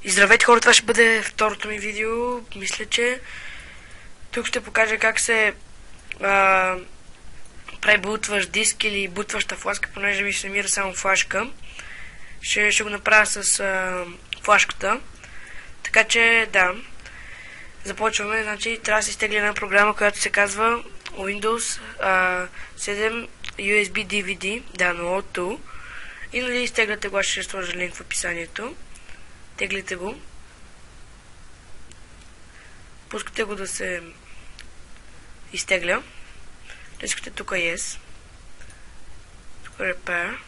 И здравейте хора, това ще бъде второто ми видео. Мисля, че тук ще покажа как се прави бутващ диск или бутваща флашка, понеже ми се намира само флашка. Ще го направя с флашката. Така че, да. Започваме. Значи, трябва да се изтегли една програма, която се казва Windows 7 USB DVD Download 2. И нали изтегляте го, ще сложа линк в описанието. Теглите го. Пускате го да се изтегля. Искате тук Yes. Тук Repair.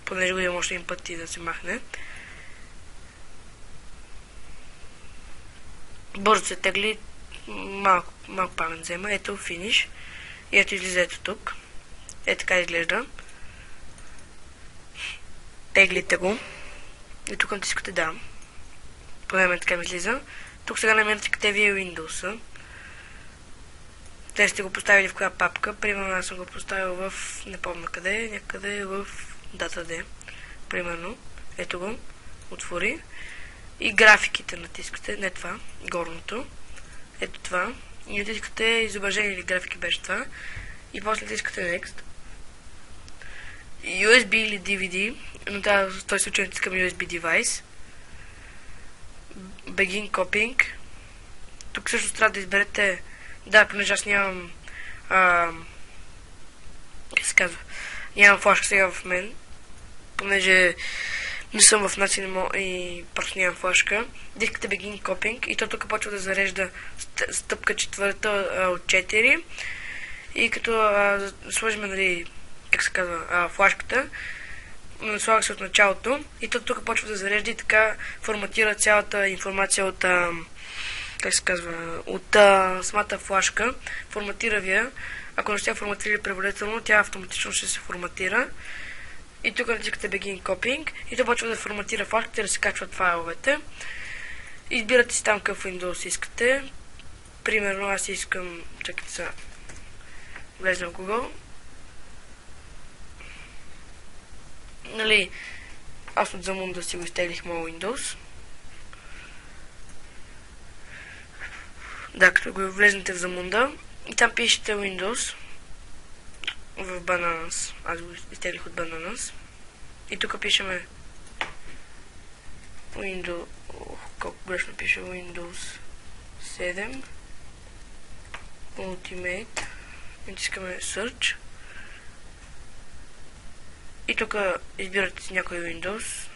Понеже го имам още един път и да се махне. Бързо се тегли. Малко памет взема. Ето Finish. И ето излиза ето тук. Ето така изглежда. Теглите го. И тук натискате да. Поне така ми излиза. Тук сега намерите къде ви е Windows. Те сте го поставили в коя папка. Примерно аз съм го поставил в... не помня къде. Някъде в DataD. Примерно. Ето го. Отвори. И графиките натискате. Не това. Горното. Ето това. И натискате изображение или графики беше това. И после натискате Next. USB или DVD. Но в този случай натискам USB device. Begin copying. Тук също трябва да изберете... Да, понеже аз нямам... как се казва? Нямам флашка сега в мен. Понеже не съм в начин и просто нямам флашка. Дискате Begin copying и то тук почва да зарежда стъпка четвърта от 4. И като сложим, нали, как се казва, флашката, слага се от началото и то тук почва да зарежда и така форматира цялата информация от как се казва, от самата флашка. Форматира ви я. Ако не сте форматирали предварително, тя автоматично ще се форматира. И тук натискате Begin Copying и то почва да форматира флашката и да се качват файловете. Избирате си там какъв Windows искате. Примерно аз искам, чакайте сега, влезем в Google. Нали, аз от Zamunda си го изтеглих моят Windows. Да, като го влезнете в Zamunda и там пишете Windows в Bananas. Аз го изтеглих от Bananas. И тук пишеме Windows... колко грешно пише Windows 7 Ultimate. Натискаме Search. И тук избирате си някой Windows.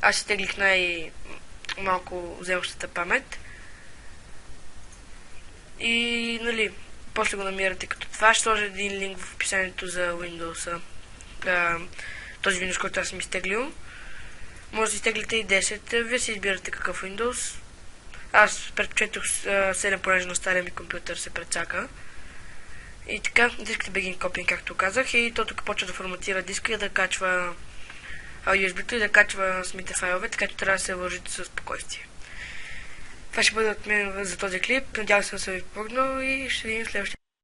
Аз изтеглих най-малко вземащата памет. И, нали, после го намирате като това. Ще сложа един линк в описанието за Windows. Този Windows, който аз съм изтеглил. Може да изтеглите и 10. Вие си избирате какъв Windows. Аз предпочетох 7, понеже на стария ми компютър се прецака. И така, натискате Begin Copying, както казах, и то тук почва да форматира диска и да качва USB-то и да качва самите файлове, така че трябва да се вържите със спокойствие. Това ще бъде от мен за този клип. Надявам се да съм ви помогнал и ще видим в следващия.